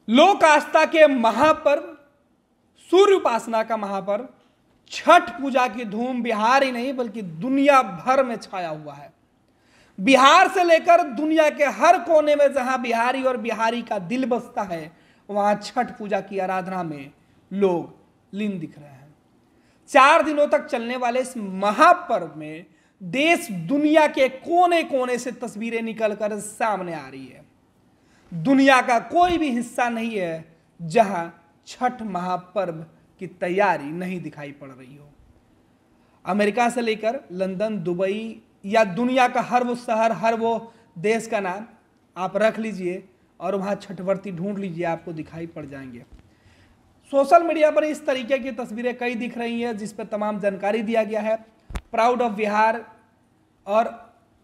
लोक आस्था के महापर्व, सूर्य उपासना का महापर्व छठ पूजा की धूम बिहार ही नहीं बल्कि दुनिया भर में छाया हुआ है। बिहार से लेकर दुनिया के हर कोने में जहां बिहारी और बिहारी का दिल बसता है, वहां छठ पूजा की आराधना में लोग लीन दिख रहे हैं। 4 दिनों तक चलने वाले इस महापर्व में देश दुनिया के कोने कोने से तस्वीरें निकलकर सामने आ रही है। दुनिया का कोई भी हिस्सा नहीं है जहां छठ महापर्व की तैयारी नहीं दिखाई पड़ रही हो। अमेरिका से लेकर लंदन, दुबई या दुनिया का हर वो शहर, हर वो देश का नाम आप रख लीजिए और वहां छठवर्ती ढूंढ लीजिए, आपको दिखाई पड़ जाएंगे। सोशल मीडिया पर इस तरीके की तस्वीरें कई दिख रही हैं जिस पर तमाम जानकारी दिया गया है। प्राउड ऑफ बिहार और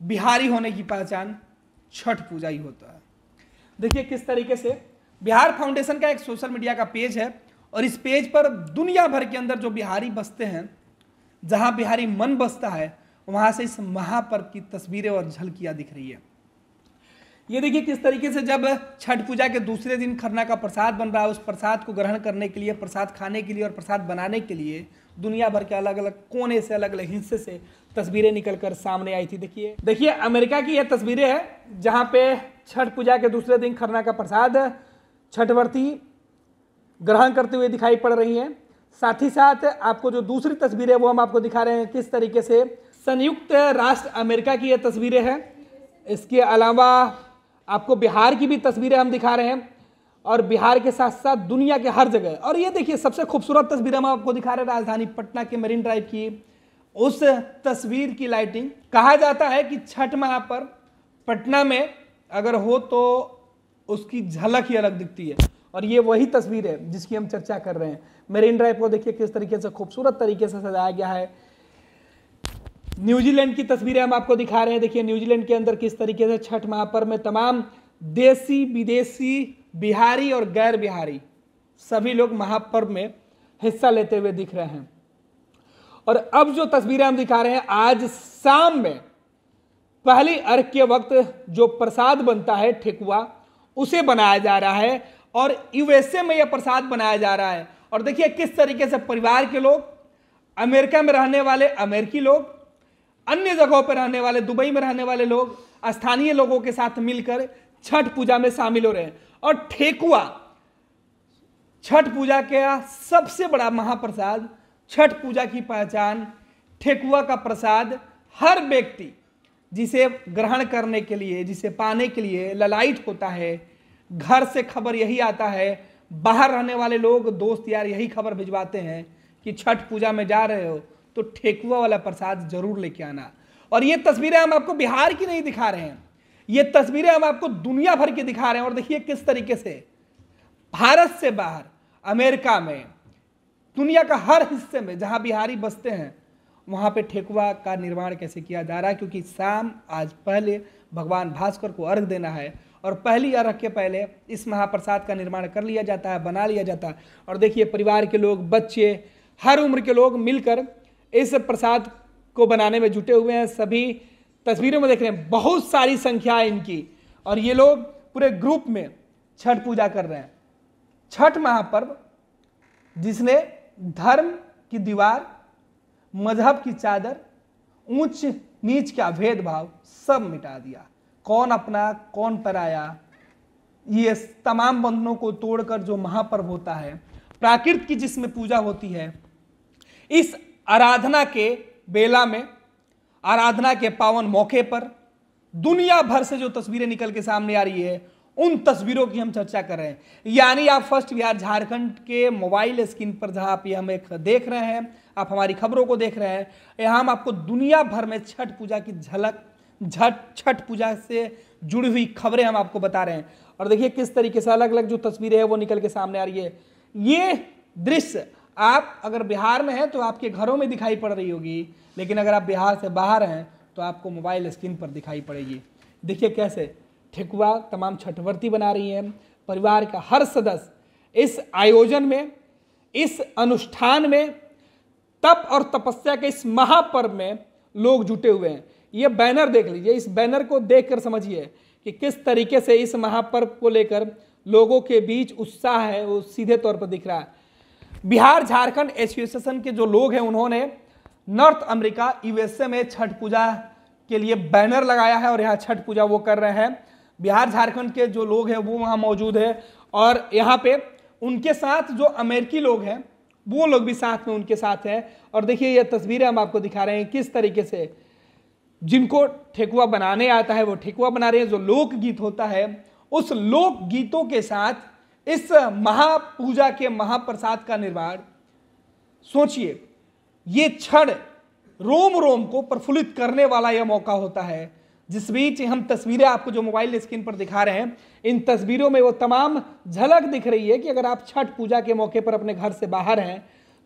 बिहारी होने की पहचान छठ पूजा ही होता है। देखिए किस तरीके से बिहार फाउंडेशन का एक सोशल मीडिया का पेज है और इस पेज पर दुनिया भर के अंदर जो बिहारी बसते हैं, जहां बिहारी मन बसता है, वहां से इस महापर्व की तस्वीरें और झलकियां दिख रही है। ये देखिए किस तरीके से जब छठ पूजा के दूसरे दिन खरना का प्रसाद बन रहा है, उस प्रसाद को ग्रहण करने के लिए, प्रसाद खाने के लिए और प्रसाद बनाने के लिए दुनिया भर के अलग अलग कोने से, अलग अलग हिस्से से तस्वीरें निकलकर सामने आई थी। देखिए अमेरिका की यह तस्वीरें हैं जहां पे छठ पूजा के दूसरे दिन खरना का प्रसाद छठवर्ती ग्रहण करते हुए दिखाई पड़ रही हैं। साथ ही साथ आपको जो दूसरी तस्वीरें वो हम आपको दिखा रहे हैं किस तरीके से संयुक्त राष्ट्र अमेरिका की यह तस्वीरें हैं। इसके अलावा आपको बिहार की भी तस्वीरें हम दिखा रहे हैं और बिहार के साथ साथ दुनिया के हर जगह। और ये देखिए सबसे खूबसूरत तस्वीर हम आपको दिखा रहे हैं राजधानी पटना के मरीन ड्राइव की, उस तस्वीर की लाइटिंग। कहा जाता है कि छठ महापर्व पटना में अगर हो तो उसकी झलक ही अलग दिखती है और ये वही तस्वीर है जिसकी हम चर्चा कर रहे हैं। मरीन ड्राइव को देखिए किस तरीके से खूबसूरत तरीके से सजाया गया है। न्यूजीलैंड की तस्वीरें हम आपको दिखा रहे हैं। देखिए न्यूजीलैंड के अंदर किस तरीके से छठ महापर्व में तमाम देसी, विदेशी, बिहारी और गैर बिहारी सभी लोग महापर्व में हिस्सा लेते हुए दिख रहे हैं। और अब जो तस्वीरें हम दिखा रहे हैं, आज शाम में पहली अर्घ के वक्त जो प्रसाद बनता है ठेकुआ, उसे बनाया जा रहा है और यूएसए में यह प्रसाद बनाया जा रहा है। और देखिए किस तरीके से परिवार के लोग, अमेरिका में रहने वाले अमेरिकी लोग, अन्य जगहों पर रहने वाले, दुबई में रहने वाले लोग स्थानीय लोगों के साथ मिलकर छठ पूजा में शामिल हो रहे हैं। और ठेकुआ छठ पूजा का सबसे बड़ा महाप्रसाद, छठ पूजा की पहचान ठेकुआ का प्रसाद हर व्यक्ति जिसे ग्रहण करने के लिए, जिसे पाने के लिए ललायित होता है। घर से खबर यही आता है, बाहर रहने वाले लोग, दोस्त यार यही खबर भिजवाते हैं कि छठ पूजा में जा रहे हो तो ठेकुआ वाला प्रसाद जरूर लेके आना। और ये तस्वीरें हम आपको बिहार की नहीं दिखा रहे हैं, ये तस्वीरें हम आपको दुनिया भर की दिखा रहे हैं। और देखिए किस तरीके से भारत से बाहर, अमेरिका में, दुनिया का हर हिस्से में जहां बिहारी बसते हैं, वहां पे ठेकुआ का निर्माण कैसे किया जा रहा है। क्योंकि शाम आज पहले भगवान भास्कर को अर्घ देना है और पहली अर्घ के पहले इस महाप्रसाद का निर्माण कर लिया जाता है, बना लिया जाता है। और देखिए परिवार के लोग, बच्चे, हर उम्र के लोग मिलकर इस प्रसाद को बनाने में जुटे हुए हैं। सभी तस्वीरों में देख रहे हैं बहुत सारी संख्या है इनकी और ये लोग पूरे ग्रुप में छठ पूजा कर रहे हैं। छठ महापर्व जिसने धर्म की दीवार, मजहब की चादर, ऊंच नीच का भेदभाव सब मिटा दिया। कौन अपना कौन पराया, ये तमाम बंधनों को तोड़कर जो महापर्व होता है, प्राकृत की जिसमें पूजा होती है, इस आराधना के बेला में, आराधना के पावन मौके पर दुनिया भर से जो तस्वीरें निकल के सामने आ रही है, उन तस्वीरों की हम चर्चा कर रहे हैं। यानी आप फर्स्ट बिहार झारखंड के मोबाइल स्क्रीन पर जहां आप ये हम एक देख रहे हैं, आप हमारी खबरों को देख रहे हैं, यहां हम आपको दुनिया भर में छठ पूजा की झलक, छठ पूजा से जुड़ी हुई खबरें हम आपको बता रहे हैं। और देखिए किस तरीके से अलग अलग जो तस्वीरें हैं वो निकल के सामने आ रही है। ये दृश्य आप अगर बिहार में हैं तो आपके घरों में दिखाई पड़ रही होगी, लेकिन अगर आप बिहार से बाहर हैं तो आपको मोबाइल स्क्रीन पर दिखाई पड़ेगी। देखिए कैसे ठेकुआ तमाम छठवर्ती बना रही हैं। परिवार का हर सदस्य इस आयोजन में, इस अनुष्ठान में, तप और तपस्या के इस महापर्व में लोग जुटे हुए हैं। ये बैनर देख लीजिए, इस बैनर को देखकर समझिए कि किस तरीके से इस महापर्व को लेकर लोगों के बीच उत्साह है वो सीधे तौर पर दिख रहा है। बिहार झारखंड एसोसिएशन के जो लोग हैं उन्होंने नॉर्थ अमेरिका यूएसए में छठ पूजा के लिए बैनर लगाया है और यहाँ छठ पूजा वो कर रहे हैं। बिहार झारखंड के जो लोग हैं वो वहाँ मौजूद है और यहाँ पे उनके साथ जो अमेरिकी लोग हैं वो लोग भी साथ में उनके साथ हैं। और देखिए ये तस्वीरें हम आपको दिखा रहे हैं किस तरीके से जिनको ठेकुआ बनाने आता है वो ठेकुआ बना रहे हैं। जो लोकगीत होता है उस लोकगीतों के साथ इस महापूजा के महाप्रसाद का निर्माण, सोचिए ये क्षण रोम रोम को प्रफुल्लित करने वाला यह मौका होता है। जिस बीच हम तस्वीरें आपको जो मोबाइल स्क्रीन पर दिखा रहे हैं इन तस्वीरों में वो तमाम झलक दिख रही है कि अगर आप छठ पूजा के मौके पर अपने घर से बाहर हैं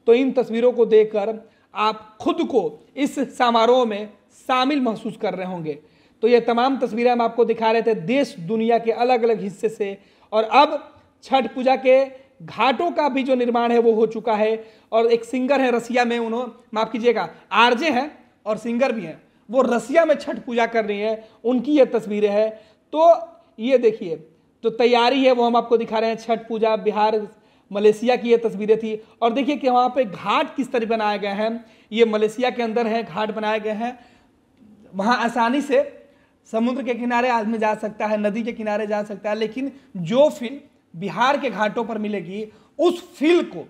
तो इन तस्वीरों को देखकर आप खुद को इस समारोह में शामिल महसूस कर रहे होंगे। तो ये तमाम तस्वीरें हम आपको दिखा रहे थे देश दुनिया के अलग अलग हिस्से से। और अब छठ पूजा के घाटों का भी जो निर्माण है वो हो चुका है और एक सिंगर है रसिया में, उन्होंने माफ कीजिएगा आरजे हैं और सिंगर भी हैं, वो रसिया में छठ पूजा कर रही है, उनकी ये तस्वीरें हैं। तो ये देखिए तो तैयारी है वो हम आपको दिखा रहे हैं। छठ पूजा बिहार मलेशिया की ये तस्वीरें थी और देखिए कि वहाँ पे घाट किस तरह बनाए गए हैं। ये मलेशिया के अंदर है, घाट बनाए गए हैं। वहाँ आसानी से समुद्र के किनारे आदमी जा सकता है, नदी के किनारे जा सकता है, लेकिन जो फील बिहार के घाटों पर मिलेगी उस फील को,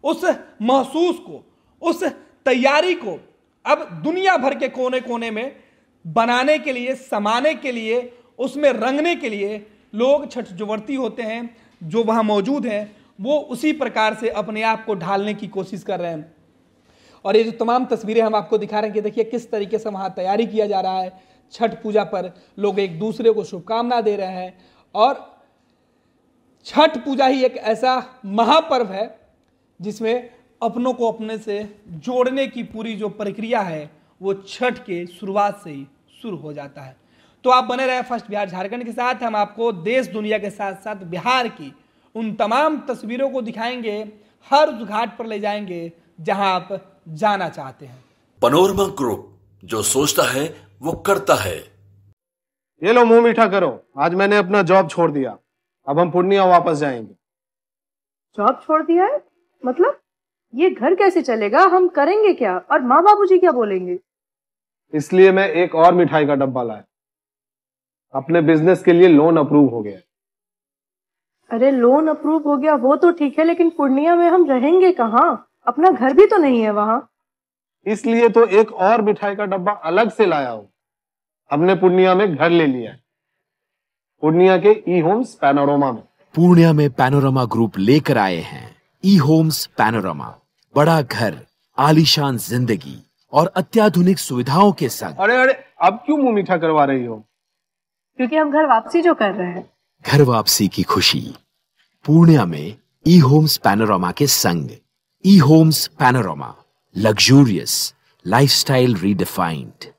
उस महसूस को, उस तैयारी को अब दुनिया भर के कोने कोने में बनाने के लिए, समाने के लिए, उसमें रंगने के लिए लोग छठ जो व्रती होते हैं जो वहाँ मौजूद हैं वो उसी प्रकार से अपने आप को ढालने की कोशिश कर रहे हैं। और ये जो तमाम तस्वीरें हम आपको दिखा रहे हैं कि देखिए किस तरीके से वहाँ तैयारी किया जा रहा है। छठ पूजा पर लोग एक दूसरे को शुभकामना दे रहे हैं और छठ पूजा ही एक ऐसा महापर्व है जिसमें अपनों को अपने से जोड़ने की पूरी जो प्रक्रिया है वो छठ के शुरुआत से ही शुरू हो जाता है। तो आप बने रहे फर्स्ट बिहार झारखंड के साथ। हम आपको देश दुनिया के साथ साथ बिहार की उन तमाम तस्वीरों को दिखाएंगे, हर उस घाट पर ले जाएंगे जहां आप जाना चाहते हैं। पैनोरमा ग्रुप, जो सोचता है वो करता है। ये लो मुंह मीठा करो, आज मैंने अपना जॉब छोड़ दिया, अब हम पूर्णिया वापस जाएंगे। जॉब छोड़ दिया है? मतलब ये घर कैसे चलेगा? हम करेंगे क्या और माँ बाबूजी क्या बोलेंगे? इसलिए मैं एक और मिठाई का डब्बा लाया। अपने बिजनेस के लिए लोन अप्रूव हो गया। अरे लोन अप्रूव हो गया वो तो ठीक है, लेकिन पूर्णिया में हम रहेंगे कहाँ? अपना घर भी तो नहीं है वहाँ। इसलिए तो एक और मिठाई का डब्बा अलग से लाया हूँ। हमने पूर्णिया में घर ले लिया है, पूर्णिया के ई होम्स पैनोरमा में। पूर्णिया में पैनोरमा ग्रुप लेकर आए हैं ई होम्स पैनोरमा। बड़ा घर, आलीशान जिंदगी और अत्याधुनिक सुविधाओं के संग। अरे अरे अब क्यों मुंह मीठा करवा रही हो? क्योंकि हम घर वापसी जो कर रहे हैं। घर वापसी की खुशी पूर्णिया में ई होम्स पैनोरमा के संग। ई homes panorama, luxurious lifestyle redefined.